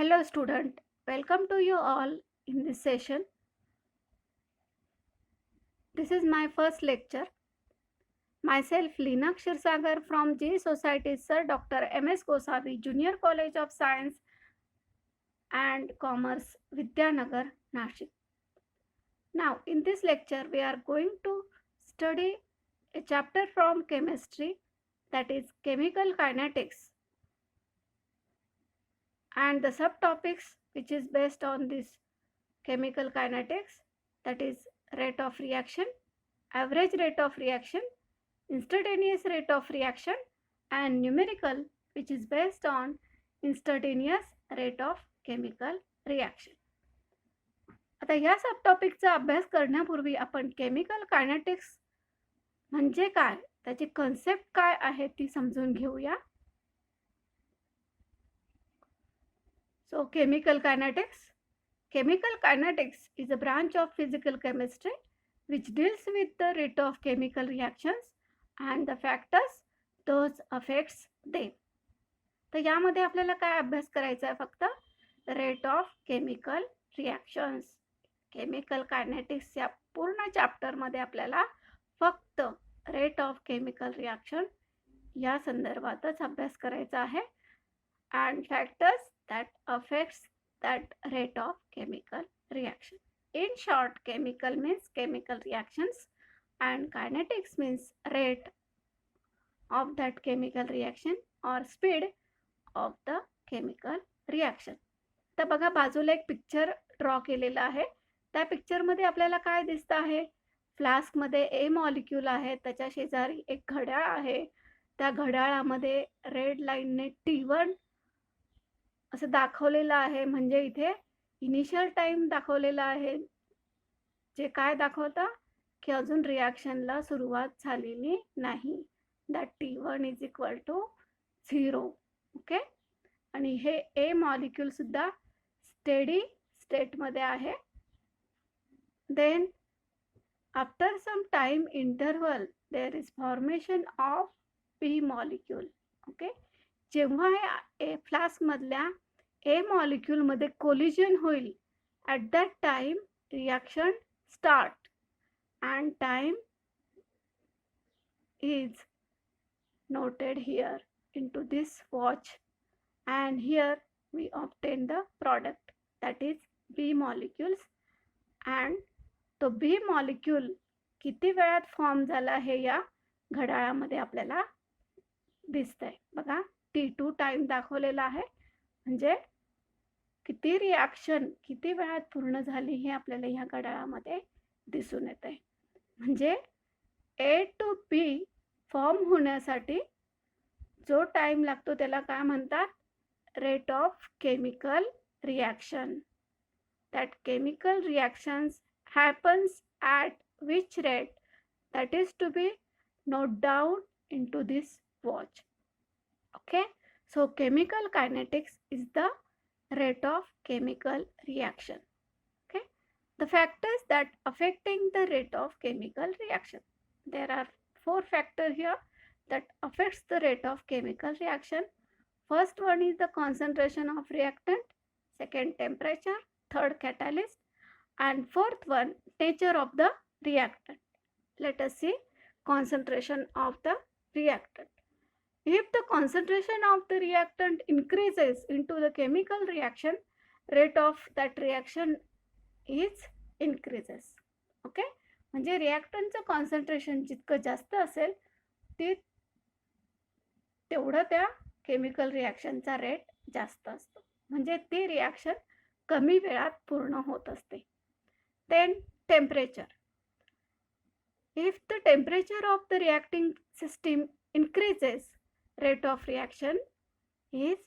Hello student, welcome to you all in this session. This is my first lecture. Myself Leena Kshirsagar from J Society Sir Dr. M.S. Gosavi Junior College of Science and Commerce Vidyanagar, Nashik. Now in this lecture we are going to study a chapter from chemistry, that is chemical kinetics, and the subtopics which is based on this chemical kinetics, that is rate of reaction, average rate of reaction, instantaneous rate of reaction, and numerical, which is based on instantaneous rate of chemical reaction. आता या सब टॉपिकचा अभ्यास करण्यापूर्वी आपण chemical kinetics म्हणजे काय, त्याची concept काय आहे ती समजून घेऊया. सो chemical kinetics is a branch of physical chemistry which deals with the rate of chemical reactions and the factors those affects them. तर यामध्ये आपल्याला काय अभ्यास करायचा आहे, फक्त rate of chemical reactions. Chemical kinetics या पूर्ण चॅप्टरमध्ये आपल्याला फक्त रेट ऑफ केमिकल रिॲक्शन या संदर्भातच अभ्यास करायचा आहे, and factors that affects that rate of chemical reaction. In short, chemical means chemical reactions and kinetics means rate of that chemical reaction or speed of the chemical reaction. तर बघा बाजूला एक picture draw केलेला आहे. त्या पिक्चरमध्ये आपल्याला काय दिसतं आहे, फ्लास्कमध्ये ए मॉलिक्यूल आहे, त्याच्या शेजारी एक घड्याळ आहे. त्या घड्याळामध्ये रेड लाईनने T1 असं दाखवलेलं आहे, म्हणजे इथे इनिशियल टाइम दाखवलेला आहे, जे काय दाखवतं की अजून रिॲक्शनला सुरुवात झालेली नाही. That T1 is equal to 0. Okay, आणि हे ए मॉलिक्यूल सुद्धा स्टेडी स्टेटमध्ये आहे. Then after some time interval there is formation of B molecule. Okay, जेव्हा हे फ्लास्कमधल्या ए मॉलिक्यूलमध्ये कोलिजन होईल, at that time reaction start and time is noted here into this watch, and here we obtain the product, that is B molecules. and तो B molecule किती वेळात form झाला हे या घड्याळामध्ये आपल्याला दिसतंय. बघा T2 टाइम दाखवलेला आहे, म्हणजे किती रिॲक्शन किती वेळात पूर्ण झाली हे आपल्याला ह्या घड्याळामध्ये दिसून येत आहे. म्हणजे A to B फॉर्म होण्यासाठी जो टाइम लागतो त्याला काय म्हणतात, rate of chemical reaction. That chemical reactions happens at which rate, that is to be note down into this watch. Okay, so chemical kinetics is the rate of chemical reaction. Okay, the factors that affecting the rate of chemical reaction. There are 4 factors here that affects the rate of chemical reaction. First one is the concentration of reactant, second temperature, third catalyst, and fourth one nature of the reactant. Let us see concentration of the reactant. If the concentration of the reactant increases into the chemical reaction, rate of that reaction is increases. Okay, म्हणजे रिॲक्टंटचं concentration जितकं जास्त असेल तेवढं त्या chemical रिॲक्शनचा rate जास्त असतो, म्हणजे ती रिॲक्शन कमी वेळात पूर्ण होत असते. Then temperature. If the temperature of the reacting system increases, rate of reaction is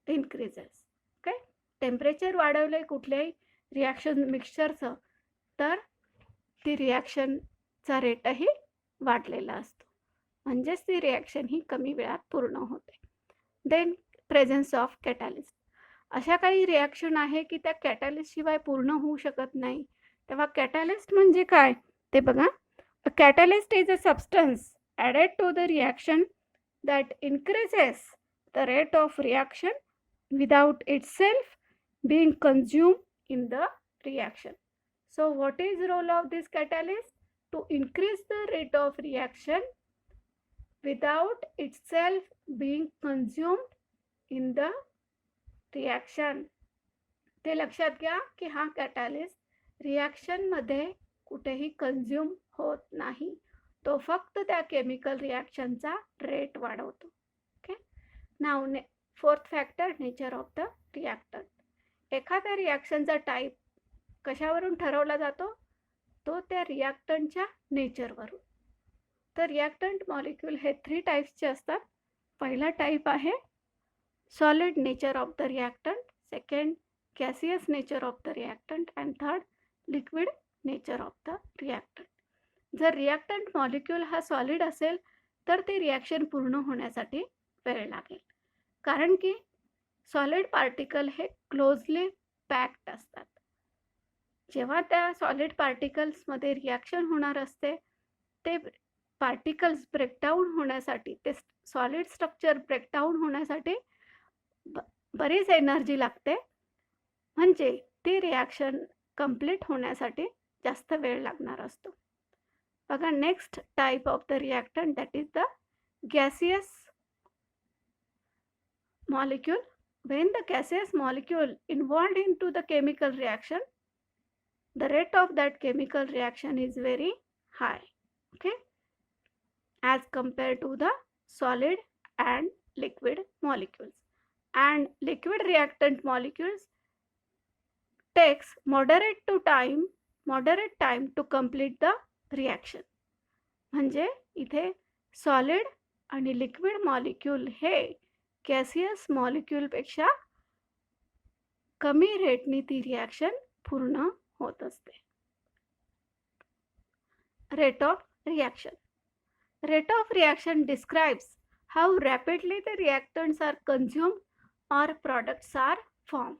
increases. Okay, temperature वाढवलंय कुठल्याही रिॲक्शन मिक्सचरचं तर ती रिॲक्शनचा रेटही वाढलेला असतो, म्हणजेच ती रिॲक्शन ही कमी वेळात पूर्ण होते. Then presence of catalyst. अशा काही रिॲक्शन आहे की त्या कॅटॅलिस्ट शिवाय पूर्ण होऊ शकत नाही. तेव्हा कॅटॅलिस्ट म्हणजे काय ते बघा. A catalyst is a substance added to the reaction that increases the rate of reaction without itself being consumed in the reaction. So what is role of this catalyst? To increase the rate of reaction without itself being consumed in the reaction. ते लक्षात घ्या की हा catalyst रिॲक्शनमध्ये कुठेही consume होत नाही, तो फक्त त्या केमिकल रिॲक्शनचा रेट वाढवतो. Okay. Now fourth factor, nature of the reactant. एखाद्या रिॲक्शनचा टाईप कशावरून ठरवला जातो? तो त्या रिॲक्टंटच्या नेचरवरून. तर रिॲक्टंट मॉलिक्यूल हे 3 टाईप्सचे असतात. पहिला टाईप आहे solid nature of the reactant, second gaseous nature of the reactant, and third liquid nature of the reactant. जर रिॲक्टंट मॉलिक्यूल हा सॉलिड असेल तर ते रिॲक्शन पूर्ण होण्यासाठी वेळ लागेल, कारण की सॉलिड पार्टिकल हे क्लोजली पॅक्ड असतात. जेव्हा त्या सॉलिड पार्टिकल्समध्ये रिॲक्शन होणार असते, ते पार्टिकल्स ब्रेकडाऊन होण्यासाठी, ते सॉलिड स्ट्रक्चर ब्रेकडाऊन होण्यासाठी बरीच एनर्जी लागते, म्हणजे ती रिॲक्शन कंप्लीट होण्यासाठी जास्त वेळ लागणार असतो. बघा, next type of the reactant, that is the gaseous molecule. when the gaseous molecule involved into the chemical reaction, the rate of that chemical reaction is very high, okay, as compared to the solid and liquid molecules. And liquid reactant molecules takes moderate time to complete the reaction. म्हणजे इथे solid आणि liquid molecule हे gaseous मॉलिक्यूलपेक्षा कमी रेटनी ती reaction पूर्ण होत असते. Rate of reaction. Rate of reaction describes how rapidly the reactants are consumed or products are formed.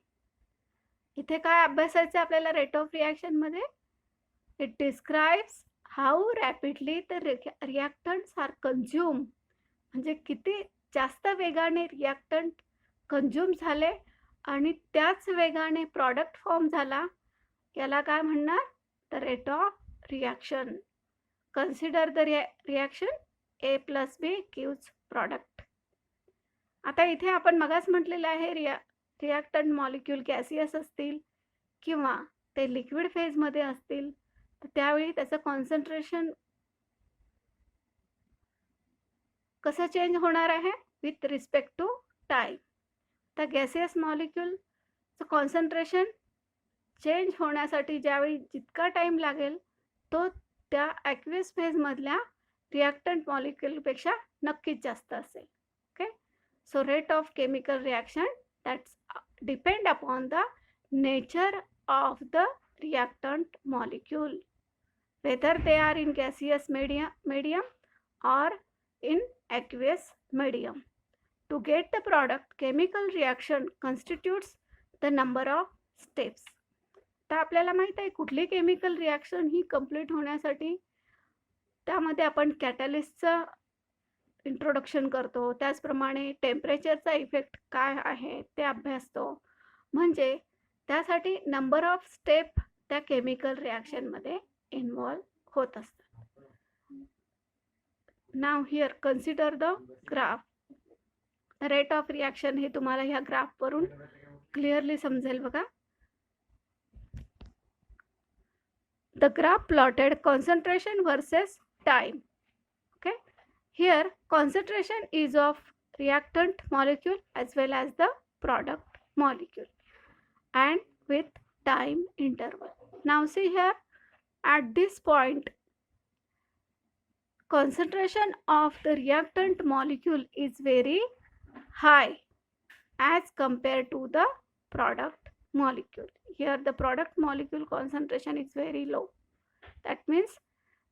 इथे काय अभ्यासायचं आपल्याला रेट ऑफ रिॲक्शन मध्ये? It describes how rapidly the reactants are consume, म्हणजे किती जास्त वेगाने रिॲक्टंट कन्झ्युम झाले आणि त्याच वेगाने प्रॉडक्ट फॉर्म झाला, याला काय म्हणणार? The rate of reaction. Consider the reaction A plus B gives product. आता इथे आपण मगाच म्हटलेलं आहे, रिॲक्टंट मॉलिक्यूल गॅसियस असतील किंवा ते लिक्विड फेजमध्ये असतील तर त्यावेळी त्याचं कॉन्सन्ट्रेशन कसं चेंज होणार आहे? With respect to time. तर गॅसियस मॉलिक्यूलचं कॉन्सन्ट्रेशन चेंज होण्यासाठी ज्यावेळी जितका टाईम लागेल तो त्या ॲक्वियस फेजमधल्या रिॲक्टंट मॉलिक्यूलपेक्षा नक्कीच जास्त असेल. Okay. So rate of chemical reaction that's depend upon the nature of the reactant molecule, whether they are in gaseous medium or in aqueous medium. To get the product, chemical reaction constitutes the number of steps. तर आपल्याला माहित आहे कुठली chemical reaction ही complete होण्यासाठी त्यामध्ये आपण कॅटॅलिस्टचं introduction करतो, त्याचप्रमाणे टेम्परेचरचा इफेक्ट काय आहे ते अभ्यासतो, म्हणजे त्यासाठी नंबर ऑफ स्टेप त्या केमिकल रिॲक्शनमध्ये इन्व्हॉल्व होत असतात. Now here consider the graph. Rate of reaction हे तुम्हाला ह्या ग्राफवरून क्लिअरली समजेल. बघा, the graph plotted concentration versus time. Okay, here concentration is of reactant molecule as well as the product molecule and with time interval. Now see here, at this point concentration of the reactant molecule is very high as compared to the product molecule. Here the product molecule concentration is very low. That means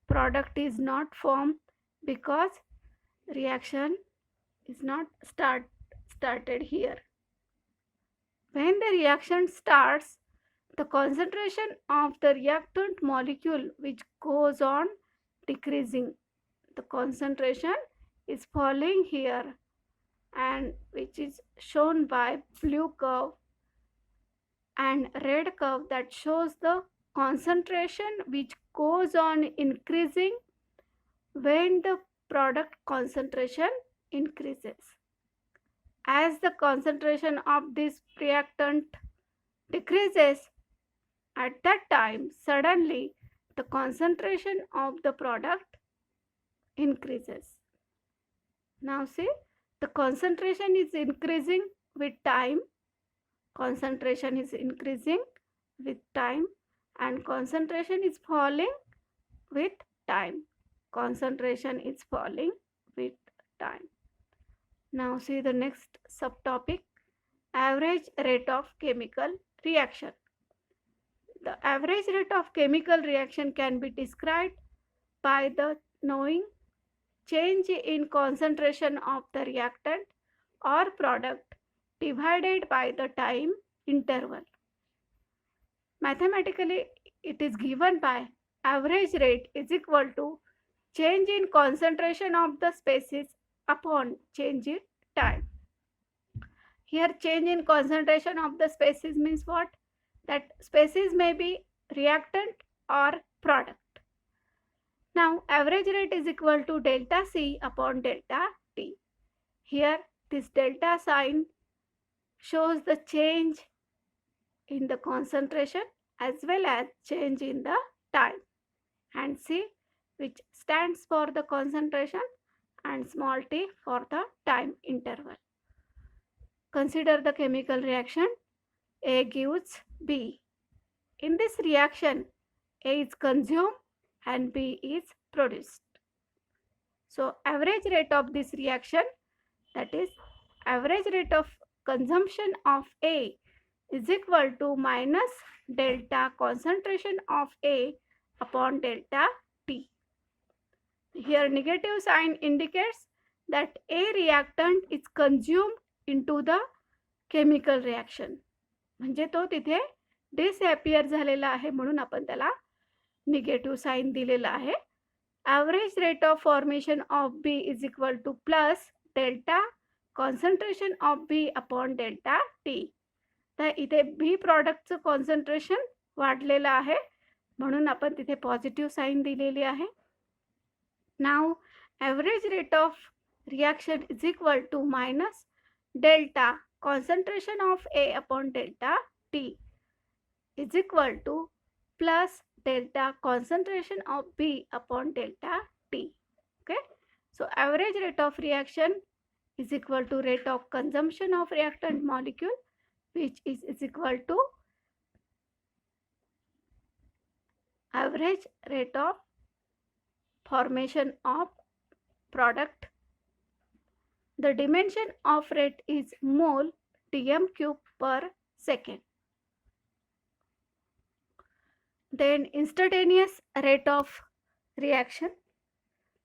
product is not formed because reaction is not started here. When the reaction starts, the concentration of the reactant molecule which goes on decreasing. The concentration is falling here and which is shown by blue curve and red curve that shows the concentration which goes on increasing when the product concentration increases. As the concentration of this reactant decreases, at that time suddenly the concentration of the product increases. Now see, the concentration is increasing with time, concentration is increasing with time, and concentration is falling with time. Concentration is falling with time. Now see the next subtopic, average rate of chemical reaction. The average rate of chemical reaction can be described by the knowing change in concentration of the reactant or product divided by the time interval. Mathematically, it is given by average rate is equal to change in concentration of the species upon change in time. Here change in concentration of the species means what? That species may be reactant or product. Now average rate is equal to delta C upon delta T. Here this delta sign shows the change in the concentration as well as change in the time, and C which stands for the concentration and small t for the time interval. Consider the chemical reaction. A gives B. In this reaction, A is consumed and B is produced. So average rate of this reaction, that is average rate of consumption of A, is equal to minus delta concentration of A upon delta T. Here negative sign indicates that A reactant is consumed into the chemical reaction. म्हणजे तो तिथे disappear झालेला आहे म्हणून आपण त्याला negative sign दिलेला आहे. Average rate of formation of B is equal to plus delta concentration of B upon delta T. तर इथे B प्रॉडक्टचं कॉन्सन्ट्रेशन वाढलेलं आहे म्हणून आपण तिथे पॉझिटिव्ह साइन दिलेली आहे. Now average rate of reaction is equal to minus delta concentration of A upon delta T is equal to plus delta concentration of B upon delta T. Okay, so average rate of reaction is equal to rate of consumption of reactant molecule, which is equal to average rate of formation of product. The dimension of rate is mole dm cube per second. Then instantaneous rate of reaction.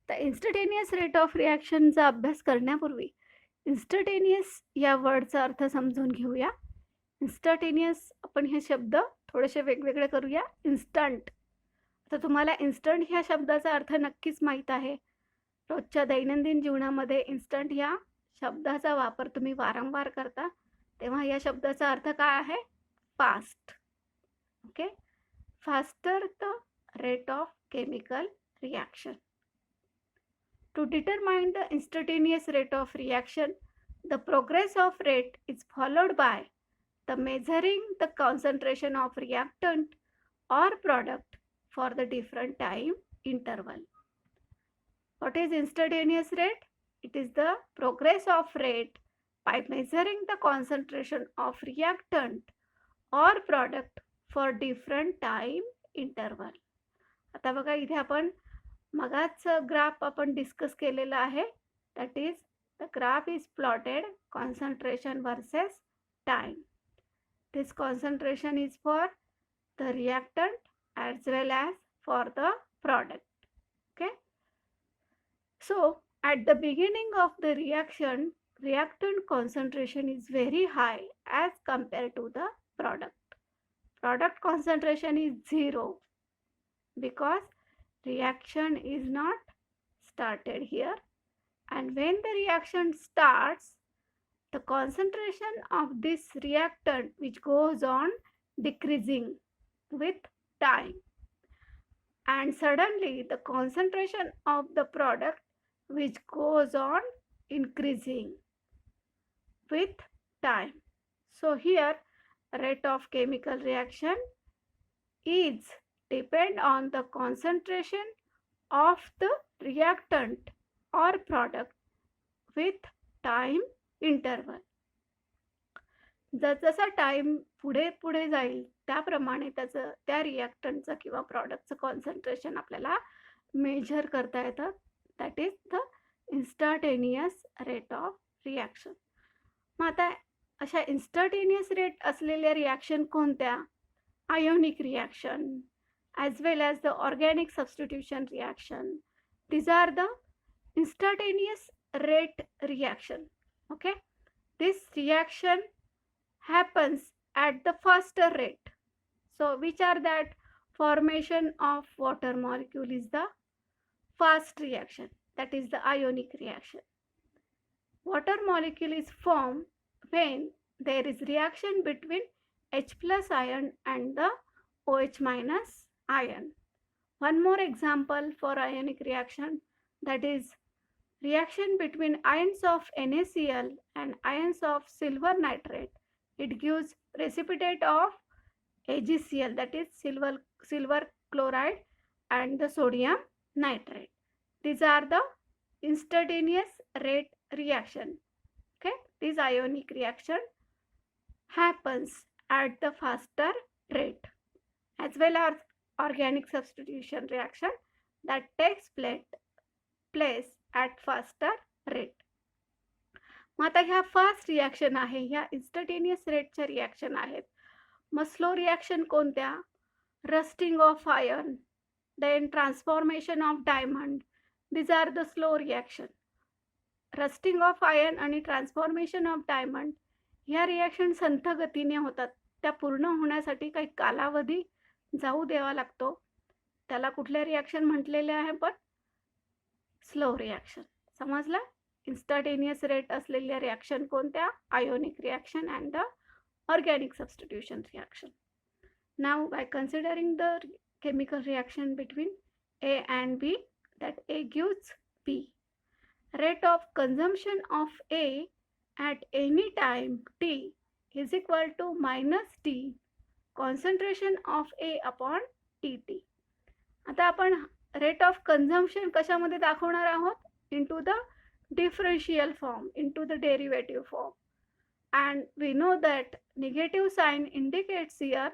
The instantaneous rate of reaction चा अभ्यास करण्यापूर्वी instantaneous या वर्डचा अर्थ समजून घेऊया. instantaneous आपण हे शब्द थोडेसे वेगवेगळे करूया. instant, तर तुम्हाला instant ह्या शब्दाचा अर्थ नक्कीच माहित आहे. रोजच्या दैनंदिन जीवनामध्ये इन्स्टंट ह्या शब्दाचा वापर तुम्ही वारंवार करता, तेव्हा या शब्दाचा अर्थ काय आहे? Fast. Okay, faster the rate of chemical reaction. To determine the instantaneous rate of reaction, the progress of rate is followed by the measuring the concentration of reactant or product for the different time interval. What is instantaneous rate? It is the progress of rate by measuring the concentration of reactant or product for different time interval. आता बघा इथे आपण मगाच graph आपण discuss केलेला आहे. That is the graph is plotted concentration versus time. This concentration is for the reactant as well as for the product. Okay, so at the beginning of the reaction, reactant concentration is very high as compared to the product. Product concentration is 0 because reaction is not started here, and when the reaction starts, the concentration of this reactant which goes on decreasing with time, and suddenly the concentration of the product which goes on increasing with time. So here rate of chemical reaction is depend on the concentration of the reactant or product with time interval. जसजसा time पुढे पुढे जाईल त्याप्रमाणे त्याचं त्या रिॲक्टंटचं किंवा प्रॉडक्टचं concentration आपल्याला measure करता येतं. That is the instantaneous rate of reaction. मग आता अशा इन्स्टंटेनियस रेट असलेल्या रिॲक्शन कोणत्या? Ionic reaction as well as the organic substitution reaction. These are the instantaneous rate reaction. Okay, this reaction happens at the faster rate. So which are that? Formation of water molecule is the fast reaction, that is the ionic reaction. Water molecule is formed when there is reaction between H plus ion and the OH minus ion. One more example for ionic reaction, that is reaction between ions of NaCl and ions of silver nitrate. It gives precipitate of AgCl, that is silver chloride and the sodium nitrate. These are the instantaneous rate reaction. Okay, this ionic reaction happens at the faster rate, as well as organic substitution reaction that takes place at faster rate. मग आता ह्या fast reaction आहे, ह्या instantaneous रेटच्या reaction आहेत. मग slow reaction कोणत्या? Rusting of iron, then transformation of diamond. These are the slow reaction. Rusting of iron आणि transformation of diamond ह्या रिॲक्शन संथ गतीने होतात. त्या पूर्ण होण्यासाठी काही कालावधी जाऊ द्यावा लागतो. त्याला कुठल्या रिॲक्शन म्हटलेले आहे? पण स्लो रिॲक्शन. समजलं? इन्स्टंटेनियस रेट असलेल्या रिॲक्शन कोणत्या? Ionic reaction and the organic substitution reaction. नाव by considering the chemical reaction between A and B, that A gives B. Rate of consumption of A at any time t is equal to minus t concentration of A upon dt. आता आपण rate of consumption कशामध्ये दाखवणार आहोत? Into the differential form, into the derivative form. And we know that negative sign indicates here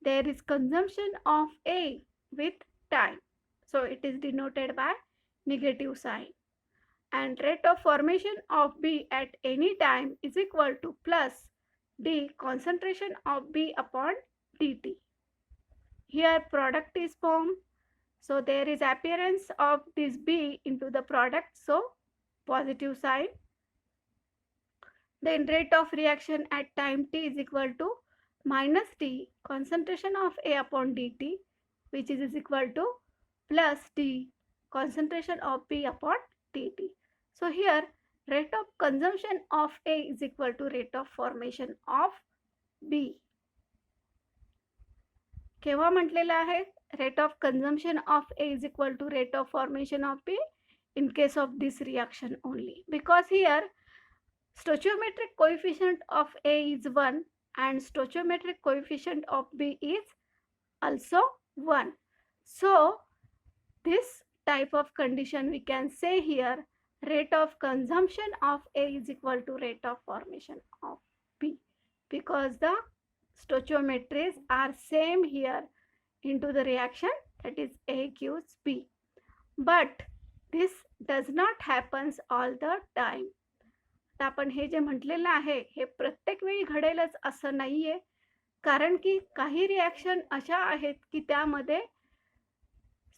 there is consumption of A with time, so it is denoted by negative sign. And rate of formation of B at any time is equal to plus D concentration of B upon dt. Here product is formed, so there is appearance of this B into the product, so positive sign. Then rate of reaction at time t is equal to minus t concentration of A upon dt, which is equal to plus t concentration of B upon dt. So here rate of consumption of A is equal to rate of formation of B. केव्हा म्हटलेलं आहे? rate of consumption of A is equal to rate of formation of B in case of this reaction only, because here stoichiometric coefficient of A is 1 and stoichiometric coefficient of B is also 1. So this type of condition we can say here rate of consumption of A is equal to rate of formation of B, because the stoichiometries are same here into the reaction, that is A gives B. But this does not happens all the time. आपण हे जे म्हटलेलं आहे हे प्रत्येक वेळी घडेलच असं नाहीये, कारण की काही रिॲक्शन अशा आहेत की त्यामध्ये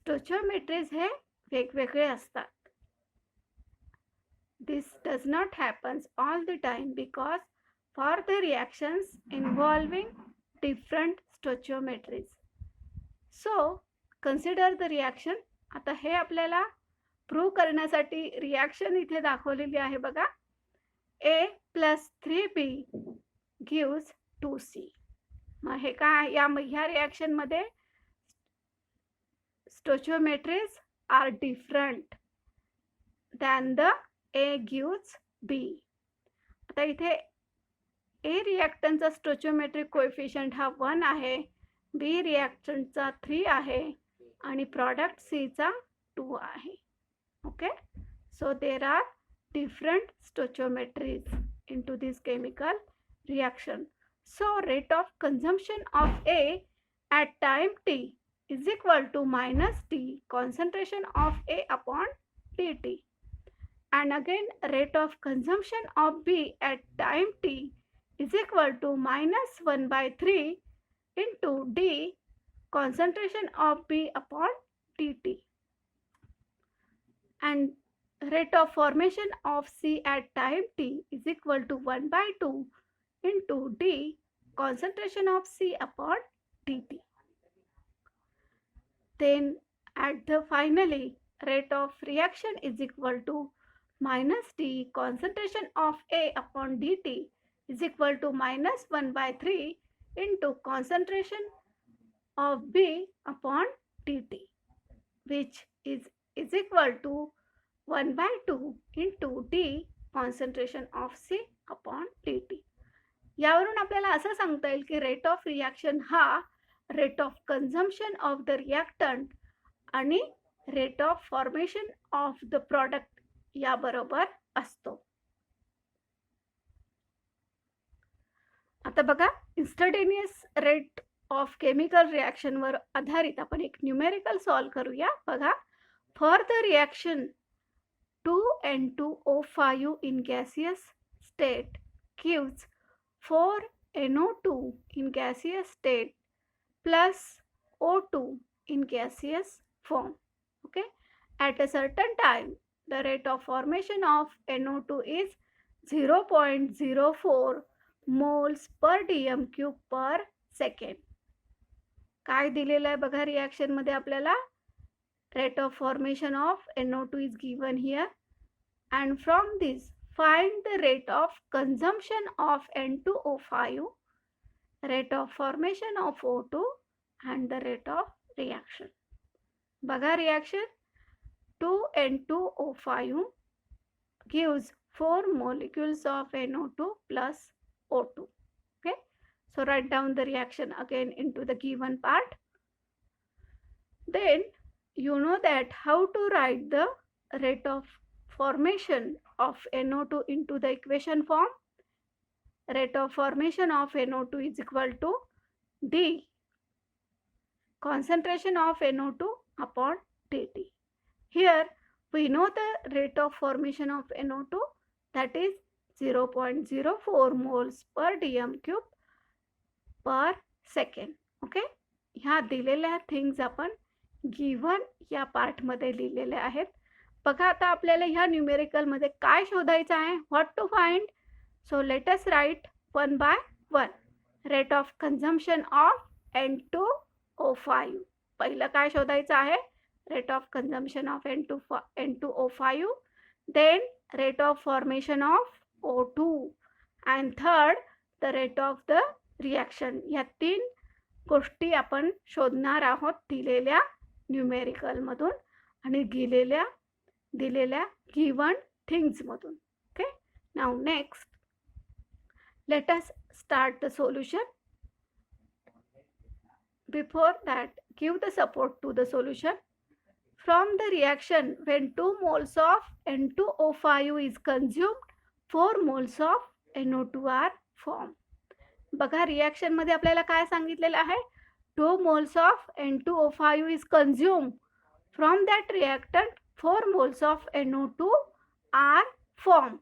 स्टोचिओमेट्रीज हे वेगवेगळे असतात. This does not happens all the time because for the reactions involving different stoichiometries. So consider the reaction. आता हे आपल्याला प्रूव्ह करण्यासाठी रिॲक्शन इथे दाखवलेली आहे बघा. A plus 3B gives 2C. मग हे काय, ह्या रिॲक्शनमध्ये stoichiometries are different than the A gives B. आता इथे A रिॲक्टंटचा स्टोचिओमेट्रिक कोएफिशियंट हा 1 आहे, B रिॲक्टंटचा 3 आहे आणि प्रॉडक्ट C चा 2 आहे. Okay, so there are different stoichiometries into this chemical reaction. So rate of consumption of A at time t is equal to minus t concentration of A upon dt, and again rate of consumption of B at time t is equal to minus 1 by 3 into d concentration of B upon dt, and rate of formation of C at time t is equal to 1 by 2 into d concentration of C upon dt. Then at the finally rate of reaction is equal to minus t concentration of A upon dt is equal to minus 1 by 3 into concentration of B upon dt, which is equal to 1 by 2 into d concentration of C upon dt. यावरून आपल्याला असं सांगता येईल की rate of reaction हा rate of consumption of the reactant आणि rate of formation of the product याबरोबर असतो. आता बघा, इन्स्टंटेनियस रेट ऑफ केमिकल रिॲक्शनवर आधारित आपण एक न्यूमेरिकल सॉल्व करूया. बघा, for the reaction 2N2O5 in gaseous state gives 4NO2 in gaseous state plus O2 in gaseous form. Okay, at a certain time the rate of formation of NO2 is 0.04 moles per dm cube per second. काय दिलेलं आहे बघा reaction मध्ये आपल्याला, rate of formation of NO2 is given here, and from this find the rate of consumption of N2O5, rate of formation of O2 and the rate of reaction. बघा reaction 2N2O5 gives 4 molecules of NO2 plus O2. Okay, so write down the reaction again into the given part. Then you know that how to write the rate of formation of NO2 into the equation form. Rate of formation of NO2 is equal to d concentration of NO2 upon dt. Here we know the rate of formation of NO2, that is 0.04 moles per dm cube per second. Okay, ह्या दिलेल्या things आपण given या पार्टमध्ये लिहिलेले आहेत. बघा, आता आपल्याला ह्या न्यूमेरिकलमध्ये काय शोधायचं आहे, what to find. So let us write 1 by 1. Rate of consumption of N2O5. पहिलं काय शोधायचं आहे, rate of consumption of N2O5, then rate of formation of O2, and third the rate of the reaction. या 3 गोष्टी आपण शोधणार आहोत दिलेल्या न्यूमेरिकलमधून आणि दिलेल्या गिवन थिंग्समधून. Okay, now next let us start the solution. Before that, give the support to the solution. From the reaction, when 2 moles of N2O5 is consumed, 4 moles of NO2 are formed. बघा, reaction मध्ये आपल्याला काय सांगितलेलं आहे, 2 moles of N2O5 is consumed. From that reactant 4 moles of NO2 are formed.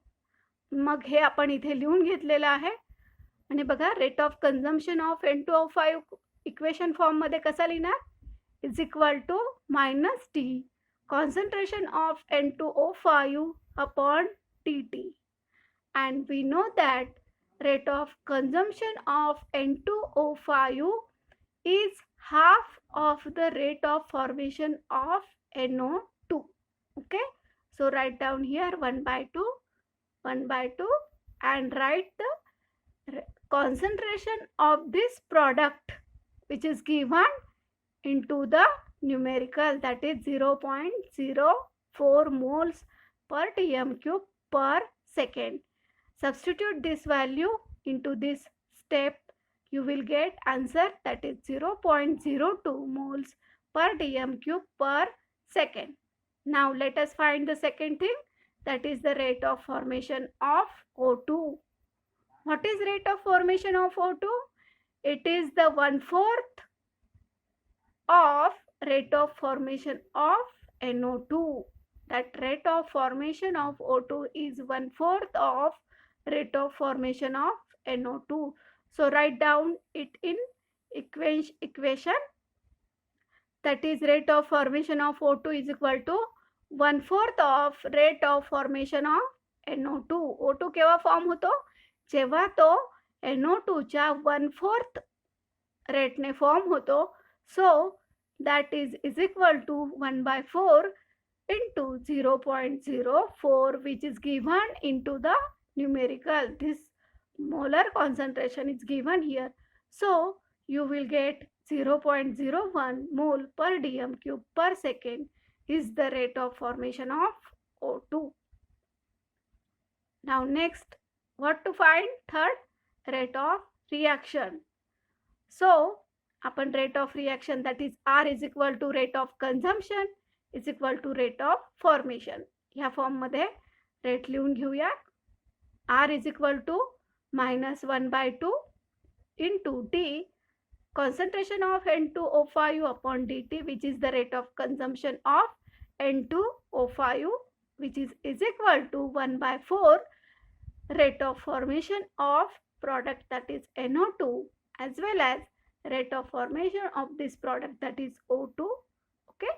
मग हे आपण इथे लिहून घेतलेलं आहे. आणि बघा, rate of consumption of N2O5 equation form मध्ये कसा लिहिणार, is equal to minus T concentration of N2O5 upon dt, and we know that rate of consumption of N2O5 is half of the rate of formation of NO2. Okay, so write down here 1 by 2 and write the concentration of this product which is given into the numerical, that is 0.04 moles per dm cube per second. Substitute this value into this step, you will get answer, that is 0.02 moles per dm cube per second. Now let us find the second thing, that is the rate of formation of O2. What is rate of formation of O2? It is the 1/4 of rate of formation of NO2. That rate of formation of O2 is 1/4 of rate of formation of NO2. So write down it in equation, that is rate of formation of O2 is equal to 1/4 of rate of formation of NO2. O2 केव्हा form होतो? जेव्हा तो NO2 च्या 1/4 रेटने form होतो. सो that is equal to 1/4 into 0.04, which is given into the numerical. This molar concentration is given here. So you will get 0.01 mole per dm cube per second is the rate of formation of O2. Now next, what to find? Third, rate of reaction. So आपण rate of reaction, that is R is equal to rate of consumption is equal to rate of formation. ह्या form मध्ये rate लिहून घेऊया. R is equal to -1/2 into T concentration of N2O5 upon dt, which is the rate of consumption of N2O5, which is equal to 1/4 rate of formation of product, that is NO2, as well as rate of formation of this product, that is O2. Okay,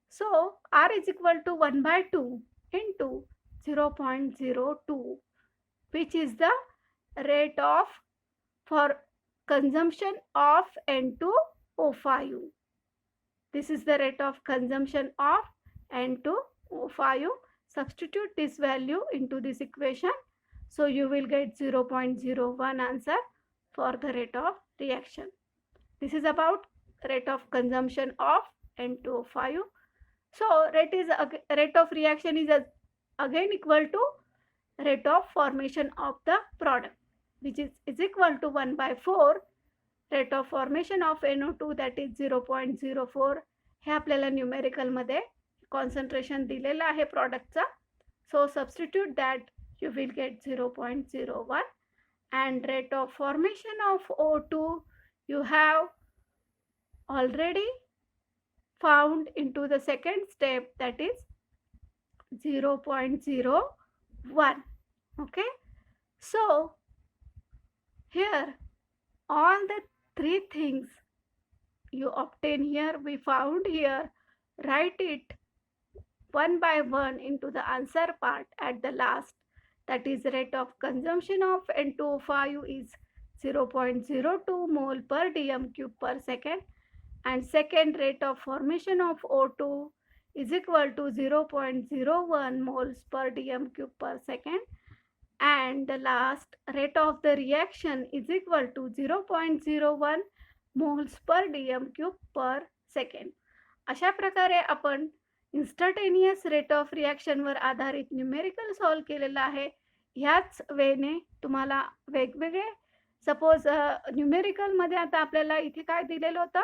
so R is equal to 1/2 into 0.02, which is the rate of for consumption of N2O5. This is the rate of consumption of N2O5. Substitute this value into this equation, so you will get 0.01 answer for the rate of reaction. This is about rate of consumption of N2O5. So rate of reaction is again equal to rate of formation of the product, which is equal to 1/4 rate of formation of NO2, that is 0.04. हे आपल्याला numerical मध्ये concentration दिलेलं आहे प्रॉडक्टचा. So substitute that, you will get 0.01, and rate of formation of O2 you have already found into the second step, that is 0.01. Okay, so here all the three things you obtain here, we found here. Write it one by one into the answer part at the last. That is rate of consumption of N2O5 is 0.02 mole per dm cube per second, and second rate of formation of O2 is equal to 0.01 moles per dm cube per second, and the last rate of the reaction is equal to 0.01 moles per dm cube per second. अशा प्रकारे आपण instantaneous rate of रिॲक्शनवर आधारित numerical solve केलेलं आहे. ह्याच वेने तुम्हाला वेगवेगळे, suppose न्यूमेरिकलमध्ये आता आपल्याला इथे काय दिलेलं होतं,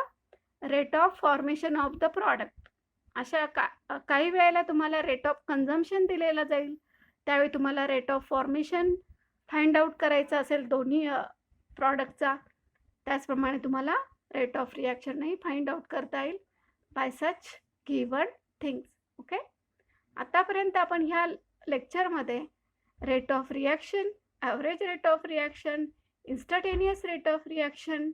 rate of formation of the product. अशा काही वेळेला तुम्हाला रेट ऑफ कन्झम्पशन दिलेला जाईल, त्यावेळी तुम्हाला rate of formation find out करायचा असेल दोन्ही प्रॉडक्टचा, त्याचप्रमाणे तुम्हाला रेट ऑफ रिॲक्शनही फाइंड आउट करता येईल by such given things. Okay, आतापर्यंत आपण ह्या लेक्चरमध्ये rate of reaction, average rate of reaction, instantaneous rate of reaction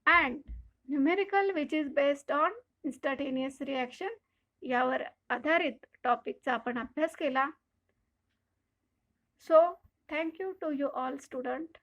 and numerical which is based on instantaneous reaction यावर आधारित टॉपिकचा आपण अभ्यास केला. So thank you to you all student.